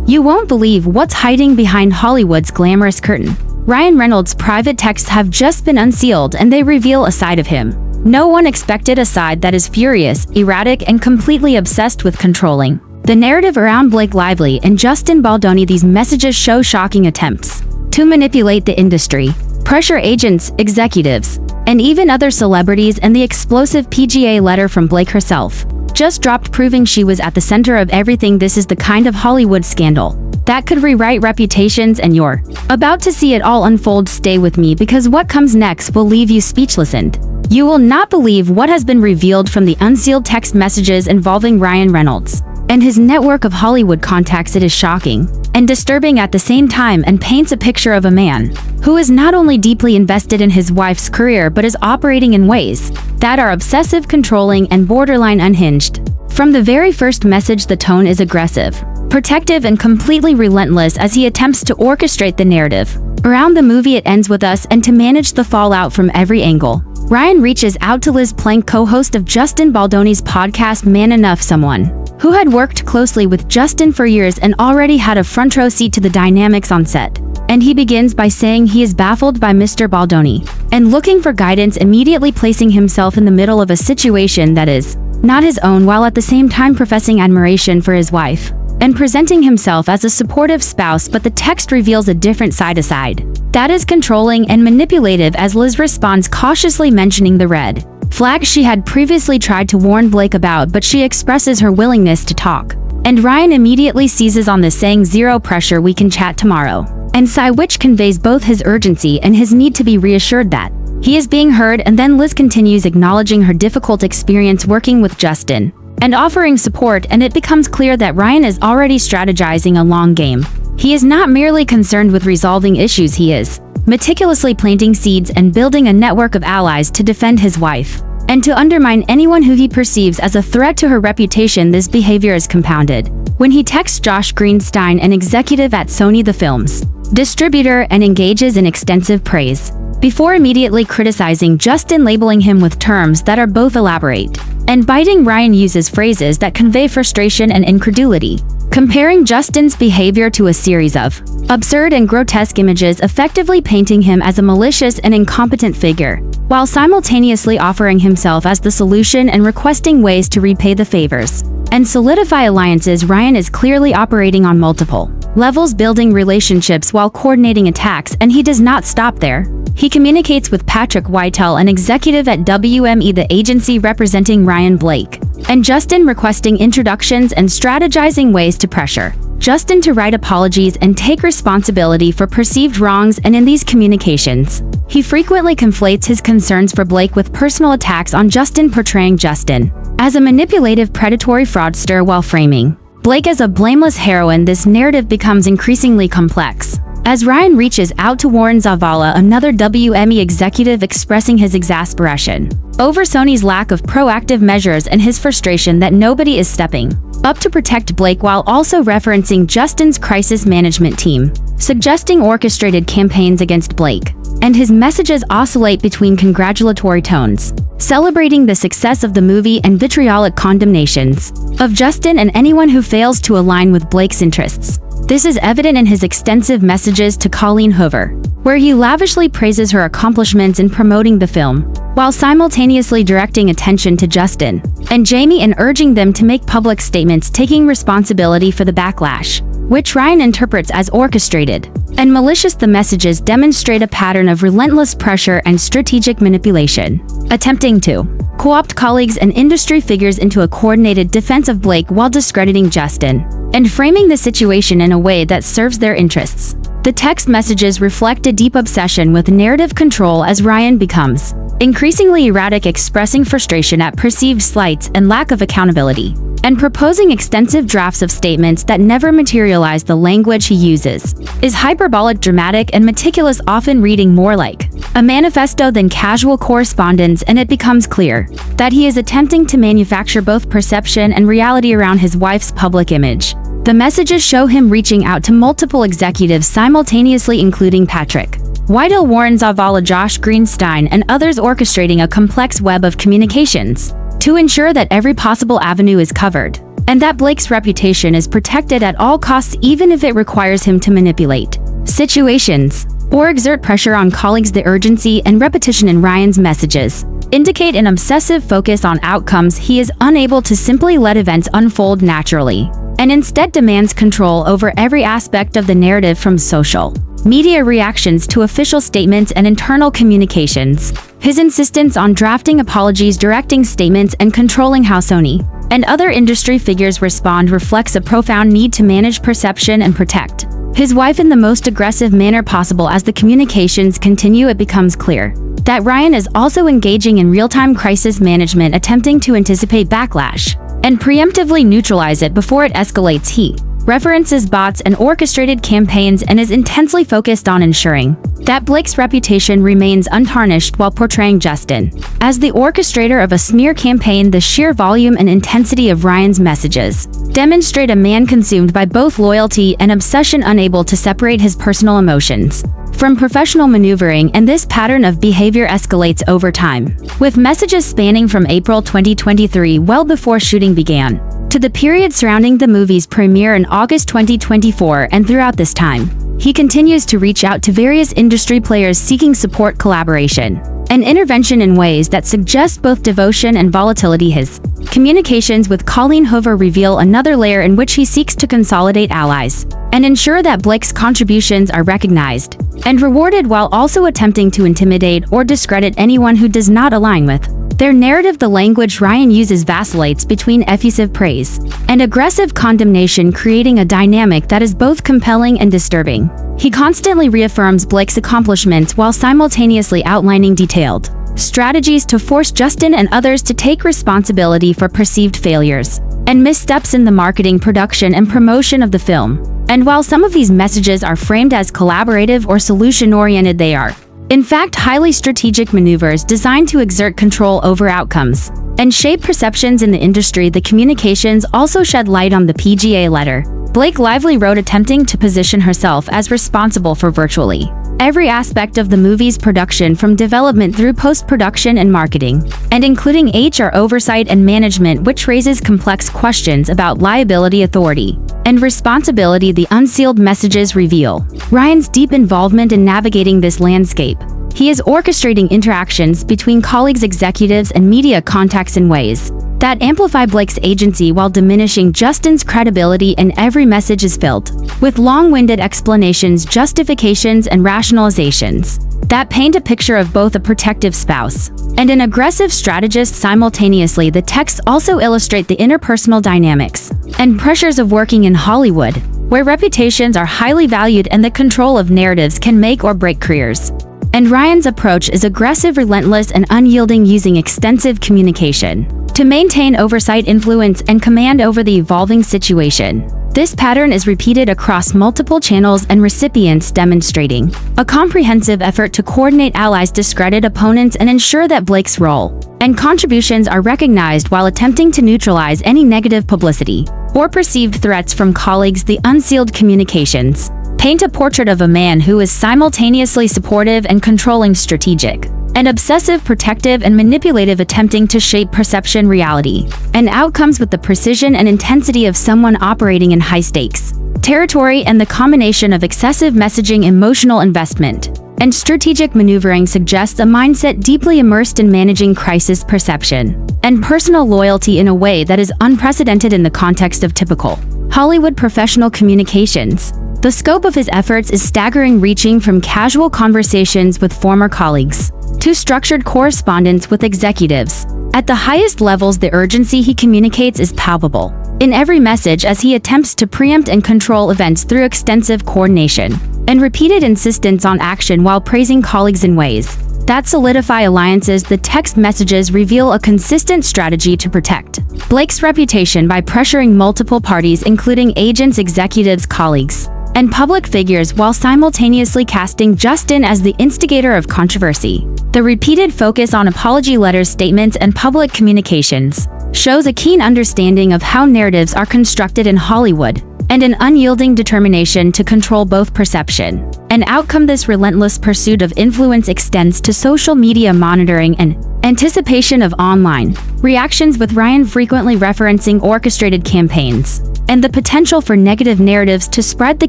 You won't believe what's hiding behind Hollywood's glamorous curtain. Ryan Reynolds' private texts have just been unsealed, and they reveal a side of him no one expected, a side that is furious, erratic, and completely obsessed with controlling the narrative around Blake Lively and Justin Baldoni. These messages show shocking attempts to manipulate the industry, pressure agents, executives, and even other celebrities, and the explosive PGA letter from Blake herself just dropped, proving she was at the center of everything. This is the kind of Hollywood scandal that could rewrite reputations, and you're about to see it all unfold. Stay with me, because what comes next will leave you speechless, and you will not believe what has been revealed from the unsealed text messages involving Ryan Reynolds and his network of Hollywood contacts. It is shocking and disturbing at the same time, and paints a picture of a man who is not only deeply invested in his wife's career but is operating in ways that are obsessive, controlling, and borderline unhinged. From the very first message, the tone is aggressive, protective, and completely relentless as he attempts to orchestrate the narrative around the movie it ends with us, and to manage the fallout from every angle. Ryan reaches out to Liz Plank, co-host of Justin Baldoni's podcast Man Enough, someone who had worked closely with Justin for years and already had a front row seat to the dynamics on set. And he begins by saying he is baffled by Mr. Baldoni and looking for guidance, immediately placing himself in the middle of a situation that is not his own, while at the same time professing admiration for his wife and presenting himself as a supportive spouse. But the text reveals a different side, a side that is controlling and manipulative, as Liz responds, cautiously mentioning the red flags she had previously tried to warn Blake about, but she expresses her willingness to talk. And Ryan immediately seizes on this, saying, "Zero pressure, we can chat tomorrow," and sigh, which conveys both his urgency and his need to be reassured that he is being heard. And then Liz continues, acknowledging her difficult experience working with Justin and offering support, and it becomes clear that Ryan is already strategizing a long game. He is not merely concerned with resolving issues, he is meticulously planting seeds and building a network of allies to defend his wife and to undermine anyone who he perceives as a threat to her reputation. This behavior is compounded when he texts Josh Greenstein, an executive at Sony, the film's distributor, and engages in extensive praise before immediately criticizing Justin, labeling him with terms that are both elaborate and biting. Ryan uses phrases that convey frustration and incredulity, comparing Justin's behavior to a series of absurd and grotesque images, effectively painting him as a malicious and incompetent figure, while simultaneously offering himself as the solution and requesting ways to repay the favors and solidify alliances. Ryan is clearly operating on multiple levels, building relationships while coordinating attacks, and he does not stop there. He communicates with Patrick Whitell, an executive at WME, the agency representing Ryan, Blake, and Justin, requesting introductions and strategizing ways to pressure Justin to write apologies and take responsibility for perceived wrongs. And in these communications, he frequently conflates his concerns for Blake with personal attacks on Justin, portraying Justin as a manipulative, predatory fraudster while framing Blake as a blameless heroine. This narrative becomes increasingly complex as Ryan reaches out to Warren Zavala, another WME executive, expressing his exasperation over Sony's lack of proactive measures and his frustration that nobody is stepping up to protect Blake, while also referencing Justin's crisis management team, suggesting orchestrated campaigns against Blake. And his messages oscillate between congratulatory tones, celebrating the success of the movie, and vitriolic condemnations of Justin and anyone who fails to align with Blake's interests. This is evident in his extensive messages to Colleen Hoover, where he lavishly praises her accomplishments in promoting the film, while simultaneously directing attention to Justin and Jamie and urging them to make public statements taking responsibility for the backlash, which Ryan interprets as orchestrated and malicious. The messages demonstrate a pattern of relentless pressure and strategic manipulation, attempting to co-opt colleagues and industry figures into a coordinated defense of Blake while discrediting Justin and framing the situation in a way that serves their interests. The text messages reflect a deep obsession with narrative control as Ryan becomes increasingly erratic, expressing frustration at perceived slights and lack of accountability, and proposing extensive drafts of statements that never materialize. The language he uses is hyperbolic, dramatic, and meticulous, often reading more like a manifesto than casual correspondence, and it becomes clear that he is attempting to manufacture both perception and reality around his wife's public image. The messages show him reaching out to multiple executives simultaneously, including Patrick Whitell, Warren Zavala, Josh Greenstein, and others, orchestrating a complex web of communications to ensure that every possible avenue is covered. and that Blake's reputation is protected at all costs even if it requires him to manipulate situations or exert pressure on colleagues. The urgency and repetition in Ryan's messages indicate an obsessive focus on outcomes. He is unable to simply let events unfold naturally, and instead demands control over every aspect of the narrative, from social media reactions to official statements and internal communications. His insistence on drafting apologies, directing statements, and controlling how Sony and other industry figures respond reflects a profound need to manage perception and protect his wife in the most aggressive manner possible. As the communications continue, it becomes clear that Ryan is also engaging in real-time crisis management, attempting to anticipate backlash and preemptively neutralize it before it escalates. He references bots and orchestrated campaigns and is intensely focused on ensuring that Blake's reputation remains untarnished while portraying Justin as the orchestrator of a smear campaign. The sheer volume and intensity of Ryan's messages demonstrate a man consumed by both loyalty and obsession, unable to separate his personal emotions from professional maneuvering, and this pattern of behavior escalates over time, with messages spanning from April 2023, well before shooting began, to the period surrounding the movie's premiere in August 2024, and throughout this time, he continues to reach out to various industry players seeking support, collaboration, and intervention in ways that suggest both devotion and volatility. His communications with Colleen Hoover reveal another layer in which he seeks to consolidate allies and ensure that Blake's contributions are recognized and rewarded, while also attempting to intimidate or discredit anyone who does not align with their narrative. The language Ryan uses vacillates between effusive praise and aggressive condemnation, creating a dynamic that is both compelling and disturbing. He constantly reaffirms Blake's accomplishments while simultaneously outlining detailed strategies to force Justin and others to take responsibility for perceived failures and missteps in the marketing, production, and promotion of the film. And while some of these messages are framed as collaborative or solution-oriented, they are, in fact, highly strategic maneuvers designed to exert control over outcomes and shape perceptions in the industry. The communications also shed light on the PGA letter Blake Lively wrote, attempting to position herself as responsible for virtually every aspect of the movie's production, from development through post-production and marketing, and including HR oversight and management, which raises complex questions about liability, authority, and responsibility. The unsealed messages reveal Ryan's deep involvement in navigating this landscape. He is orchestrating interactions between colleagues, executives, and media contacts in ways that amplify Blake's agency while diminishing Justin's credibility, and every message is filled with long-winded explanations, justifications, and rationalizations that paint a picture of both a protective spouse and an aggressive strategist simultaneously. The texts also illustrate the interpersonal dynamics and pressures of working in Hollywood, where reputations are highly valued and the control of narratives can make or break careers. And Ryan's approach is aggressive, relentless, and unyielding, using extensive communication to maintain oversight, influence, and command over the evolving situation. This pattern is repeated across multiple channels and recipients, demonstrating a comprehensive effort to coordinate allies, discredit opponents, and ensure that Blake's role and contributions are recognized, while attempting to neutralize any negative publicity or perceived threats from colleagues. The unsealed communications paint a portrait of a man who is simultaneously supportive and controlling, strategic and obsessive, protective and manipulative, attempting to shape perception, reality, and outcomes with the precision and intensity of someone operating in high-stakes territory. And the combination of excessive messaging, emotional investment, and strategic maneuvering suggests a mindset deeply immersed in managing crisis perception and personal loyalty in a way that is unprecedented in the context of typical Hollywood professional communications. The scope of his efforts is staggering, reaching from casual conversations with former colleagues to structured correspondence with executives. At the highest levels, the urgency he communicates is palpable in every message, as he attempts to preempt and control events through extensive coordination and repeated insistence on action, while praising colleagues in ways that solidify alliances. The text messages reveal a consistent strategy to protect Blake's reputation by pressuring multiple parties, including agents, executives, colleagues, and public figures, while simultaneously casting Justin as the instigator of controversy. The repeated focus on apology letters, statements, and public communications shows a keen understanding of how narratives are constructed in Hollywood, and an unyielding determination to control both perception and outcome. This relentless pursuit of influence extends to social media monitoring and anticipation of online reactions, with Ryan frequently referencing orchestrated campaigns and the potential for negative narratives to spread. The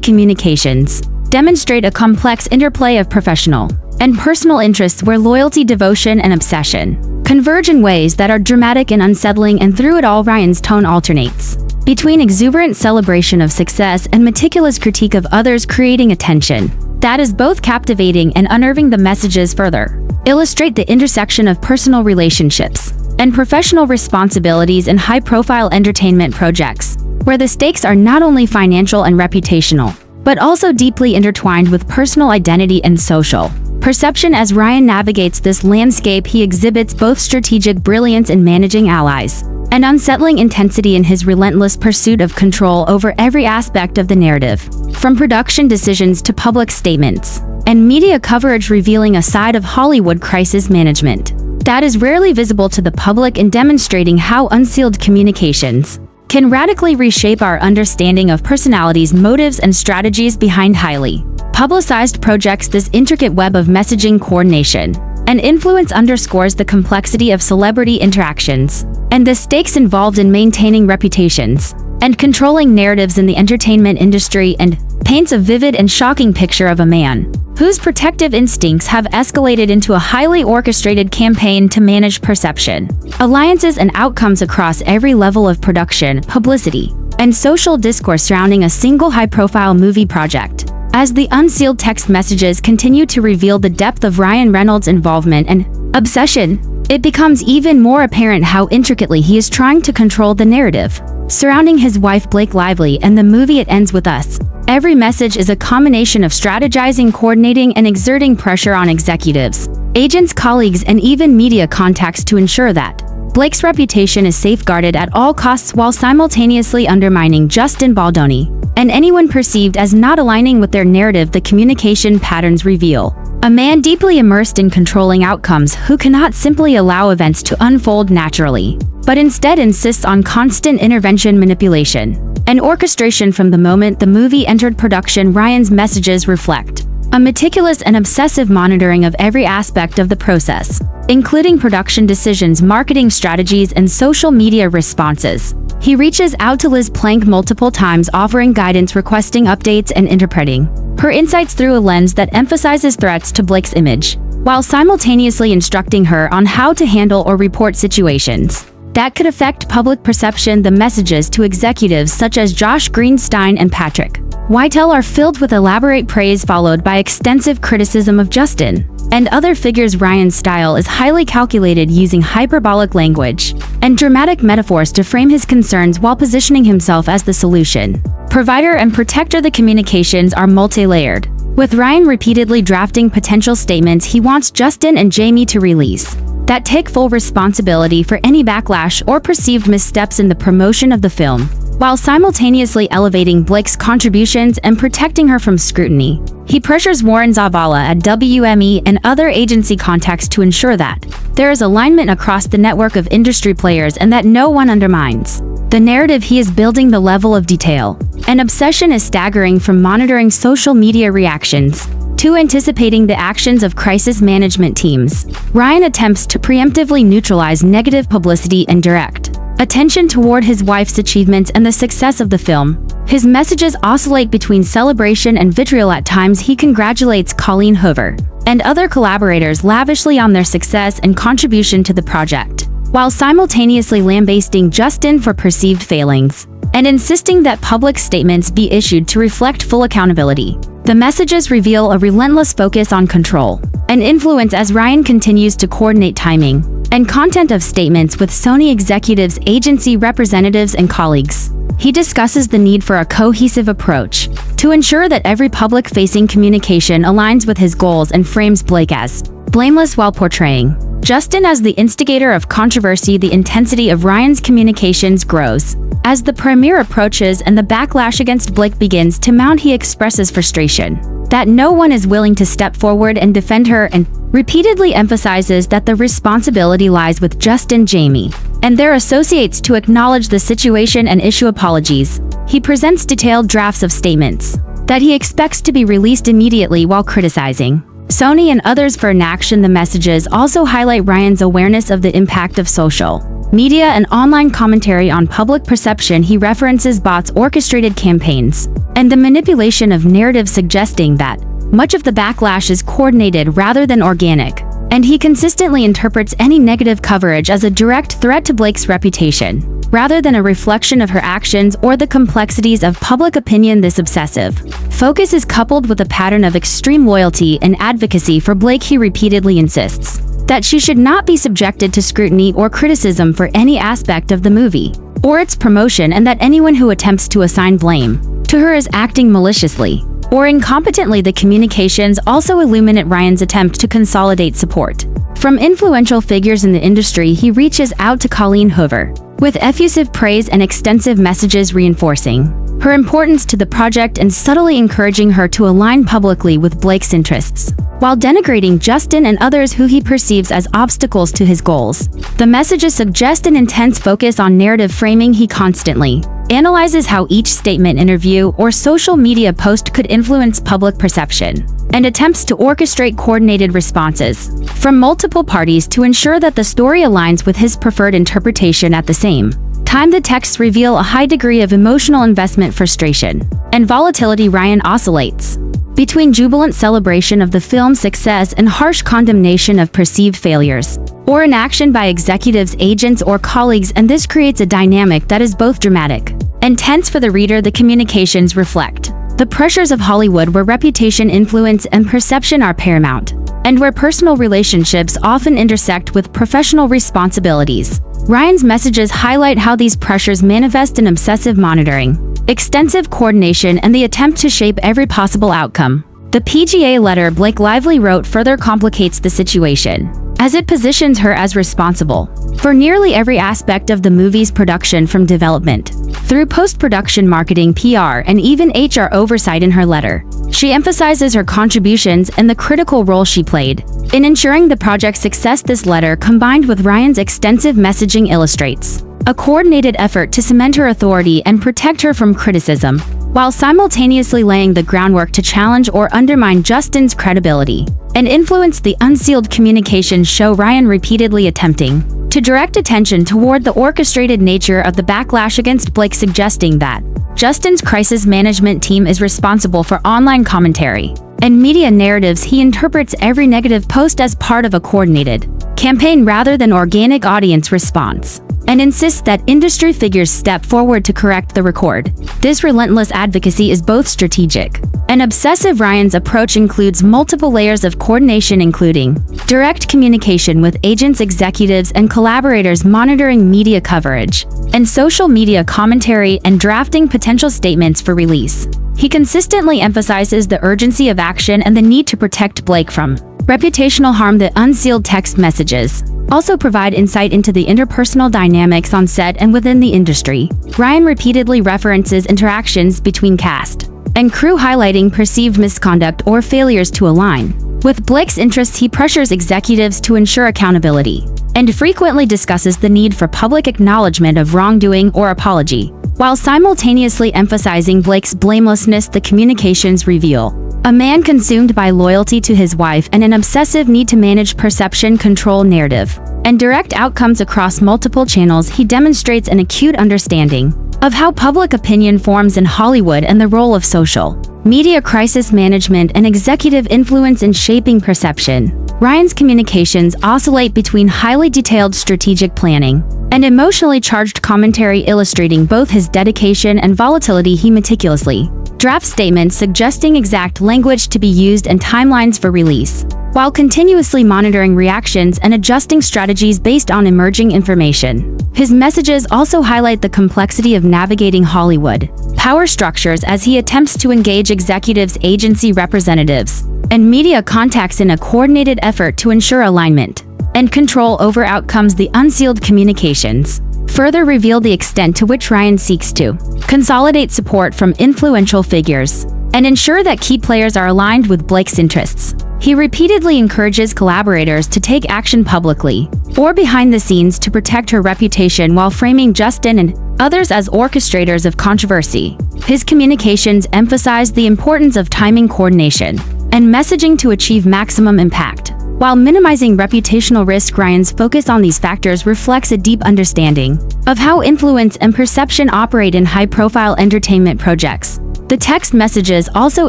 communications demonstrate a complex interplay of professional and personal interests, where loyalty, devotion, and obsession converge in ways that are dramatic and unsettling. And through it all, Ryan's tone alternates between exuberant celebration of success and meticulous critique of others, creating a tension that is both captivating and unnerving. The messages further illustrate the intersection of personal relationships and professional responsibilities in high-profile entertainment projects, where the stakes are not only financial and reputational, but also deeply intertwined with personal identity and social perception. As Ryan navigates this landscape, he exhibits both strategic brilliance in managing allies and unsettling intensity in his relentless pursuit of control over every aspect of the narrative, from production decisions to public statements and media coverage, revealing a side of Hollywood crisis management that is rarely visible to the public, and demonstrating how unsealed communications can radically reshape our understanding of personalities, motives, and strategies behind highly publicized projects. This intricate web of messaging, coordination, and influence underscores the complexity of celebrity interactions and the stakes involved in maintaining reputations and controlling narratives in the entertainment industry, and paints a vivid and shocking picture of a man whose protective instincts have escalated into a highly orchestrated campaign to manage perception, alliances, and outcomes across every level of production, publicity, and social discourse surrounding a single high-profile movie project. As the unsealed text messages continue to reveal the depth of Ryan Reynolds' involvement and obsession, it becomes even more apparent how intricately he is trying to control the narrative surrounding his wife Blake Lively and the movie It Ends With Us. Every message is a combination of strategizing, coordinating, and exerting pressure on executives, agents, colleagues, and even media contacts to ensure that Blake's reputation is safeguarded at all costs, while simultaneously undermining Justin Baldoni and anyone perceived as not aligning with their narrative. The communication patterns reveal a man deeply immersed in controlling outcomes, who cannot simply allow events to unfold naturally, but instead insists on constant intervention, manipulation, and orchestration. From the moment the movie entered production, Ryan's messages reflect a meticulous and obsessive monitoring of every aspect of the process, including production decisions, marketing strategies, and social media responses. He reaches out to Liz Plank multiple times, offering guidance, requesting updates, and interpreting her insights through a lens that emphasizes threats to Blake's image, while simultaneously instructing her on how to handle or report situations that could affect public perception. The messages to executives such as Josh Greenstein and Patrick Whitell are filled with elaborate praise, followed by extensive criticism of Justin and other figures. Ryan's style is highly calculated, using hyperbolic language and dramatic metaphors to frame his concerns while positioning himself as the solution provider and protector. The communications are multi-layered, with Ryan repeatedly drafting potential statements he wants Justin and Jamie to release that take full responsibility for any backlash or perceived missteps in the promotion of the film, while simultaneously elevating Blake's contributions and protecting her from scrutiny. He pressures Warren Zavala at WME and other agency contacts to ensure that there is alignment across the network of industry players and that no one undermines the narrative he is building. The level of detail and obsession is staggering, from monitoring social media reactions to anticipating the actions of crisis management teams. Ryan attempts to preemptively neutralize negative publicity and direct attention toward his wife's achievements and the success of the film. His messages oscillate between celebration and vitriol. At times, he congratulates Colleen Hoover and other collaborators lavishly on their success and contribution to the project, while simultaneously lambasting Justin for perceived failings and insisting that public statements be issued to reflect full accountability. The messages reveal a relentless focus on control and influence as Ryan continues to coordinate timing and content of statements with Sony executives, agency representatives, and colleagues. He discusses the need for a cohesive approach to ensure that every public-facing communication aligns with his goals, and frames Blake as blameless while portraying Justin as the instigator of controversy. The intensity of Ryan's communications grows as the premiere approaches and the backlash against Blake begins to mount. He expresses frustration that no one is willing to step forward and defend her, and repeatedly emphasizes that the responsibility lies with Justin, Jamie, and their associates to acknowledge the situation and issue apologies. he presents detailed drafts of statements that he expects to be released immediately while criticizing Sony and others for inaction. The messages also highlight Ryan's awareness of the impact of social media and online commentary on public perception. He references bots, orchestrated campaigns, and the manipulation of narratives, suggesting that much of the backlash is coordinated rather than organic, and he consistently interprets any negative coverage as a direct threat to Blake's reputation, rather than a reflection of her actions or the complexities of public opinion. This obsessive focus is coupled with a pattern of extreme loyalty and advocacy for Blake. He repeatedly insists that she should not be subjected to scrutiny or criticism for any aspect of the movie or its promotion, and that anyone who attempts to assign blame to her is acting maliciously or incompetently. The communications also illuminate Ryan's attempt to consolidate support from influential figures in the industry. He reaches out to Colleen Hoover with effusive praise and extensive messages reinforcing her importance to the project and subtly encouraging her to align publicly with Blake's interests, while denigrating Justin and others who he perceives as obstacles to his goals. The messages suggest an intense focus on narrative framing. He constantly analyzes how each statement, interview, or social media post could influence public perception, and attempts to orchestrate coordinated responses from multiple parties to ensure that the story aligns with his preferred interpretation. At the same time, the texts reveal a high degree of emotional investment, frustration, and volatility. Ryan oscillates between jubilant celebration of the film's success and harsh condemnation of perceived failures or inaction by executives, agents, or colleagues, and this creates a dynamic that is both dramatic and tense for the reader. The communications reflect the pressures of Hollywood, where reputation, influence, and perception are paramount, and where personal relationships often intersect with professional responsibilities. Ryan's messages highlight how these pressures manifest in obsessive monitoring, extensive coordination, and the attempt to shape every possible outcome. The PGA letter Blake lively wrote further complicates the situation, as it positions her as responsible for nearly every aspect of the movie's production, from development through post-production, marketing, PR, and even HR oversight. In her letter, she emphasizes her contributions and the critical role she played in ensuring the project's success. This letter, combined with Ryan's extensive messaging, illustrates a coordinated effort to cement her authority and protect her from criticism, while simultaneously laying the groundwork to challenge or undermine Justin's credibility and influence. The Unsealed communications show Ryan repeatedly attempting to direct attention toward the orchestrated nature of the backlash against Blake, suggesting that Justin's crisis management team is responsible for online commentary and media narratives. He interprets every negative post as part of a coordinated campaign rather than organic audience response, and insists that industry figures step forward to correct the record. This relentless advocacy is both strategic and obsessive. Ryan's approach includes multiple layers of coordination, including direct communication with agents, executives, and collaborators, monitoring media coverage and social media commentary, and drafting potential statements for release. He consistently emphasizes the urgency of action and the need to protect Blake from reputational harm. The Unsealed text messages also provide insight into the interpersonal dynamics on set and within the industry. Ryan repeatedly references interactions between cast and crew, highlighting perceived misconduct or failures to align with Blake's interests. He pressures executives to ensure accountability and frequently discusses the need for public acknowledgement of wrongdoing or apology, while simultaneously emphasizing Blake's blamelessness. The communications reveal a man consumed by loyalty to his wife and an obsessive need to manage perception, control narrative, and direct outcomes across multiple channels. He demonstrates an acute understanding of how public opinion forms in Hollywood and the role of social media, crisis management, and executive influence in shaping perception. Ryan's communications oscillate between highly detailed strategic planning and emotionally charged commentary, illustrating both his dedication and volatility. He meticulously drafts statements suggesting exact language to be used and timelines for release, while continuously monitoring reactions and adjusting strategies based on emerging information. His messages also highlight the complexity of navigating Hollywood power structures as he attempts to engage executives, agency representatives, and media contacts in a coordinated effort to ensure alignment and control over outcomes. The Unsealed communications further reveal the extent to which Ryan seeks to consolidate support from influential figures and ensure that key players are aligned with Blake's interests. He repeatedly encourages collaborators to take action publicly or behind the scenes to protect her reputation, while framing Justin and others as orchestrators of controversy. His communications emphasized the importance of timing coordination and messaging to achieve maximum impact. While minimizing reputational risk, Ryan's focus on these factors reflects a deep understanding of how influence and perception operate in high-profile entertainment projects. The text messages also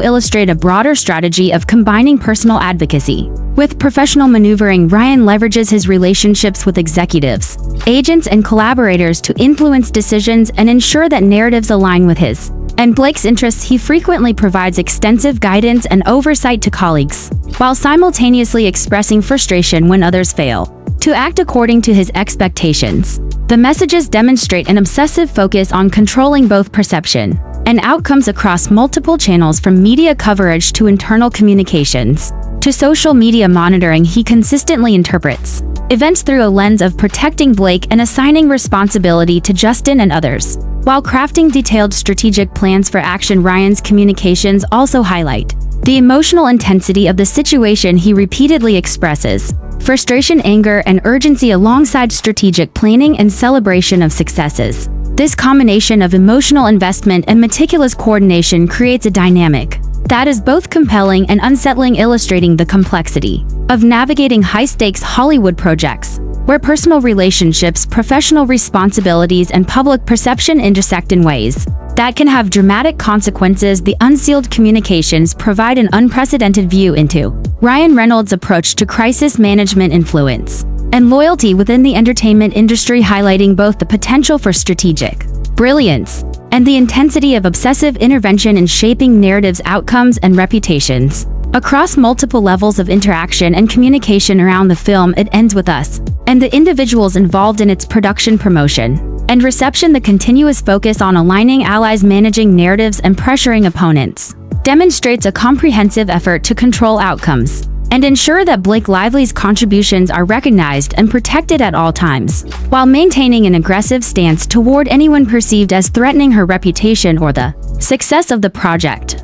illustrate a broader strategy of combining personal advocacy with professional maneuvering. Ryan leverages his relationships with executives, agents, and collaborators to influence decisions and ensure that narratives align with his and Blake's interests. He frequently provides extensive guidance and oversight to colleagues, while simultaneously expressing frustration when others fail to act according to his expectations. The messages demonstrate an obsessive focus on controlling both perception and outcomes across multiple channels, from media coverage to internal communications to social media monitoring. He consistently interprets events through a lens of protecting Blake and assigning responsibility to Justin and others. While crafting detailed strategic plans for action, Ryan's communications also highlight the emotional intensity of the situation. He repeatedly expresses frustration, anger, and urgency alongside strategic planning and celebration of successes. This combination of emotional investment and meticulous coordination creates a dynamic that is both compelling and unsettling, illustrating the complexity of navigating high-stakes Hollywood projects, where personal relationships, professional responsibilities, and public perception intersect in ways that can have dramatic consequences. The Unsealed communications provide an unprecedented view into Ryan Reynolds' approach to crisis management, influence, and loyalty within the entertainment industry, highlighting both the potential for strategic brilliance and the intensity of obsessive intervention in shaping narratives, outcomes, and reputations. Across multiple levels of interaction and communication around the film, it ends with us and the individuals involved in its production, promotion, and reception. The continuous focus on aligning allies, managing narratives, and pressuring opponents demonstrates a comprehensive effort to control outcomes and ensure that Blake Lively's contributions are recognized and protected at all times, while maintaining an aggressive stance toward anyone perceived as threatening her reputation or the success of the project.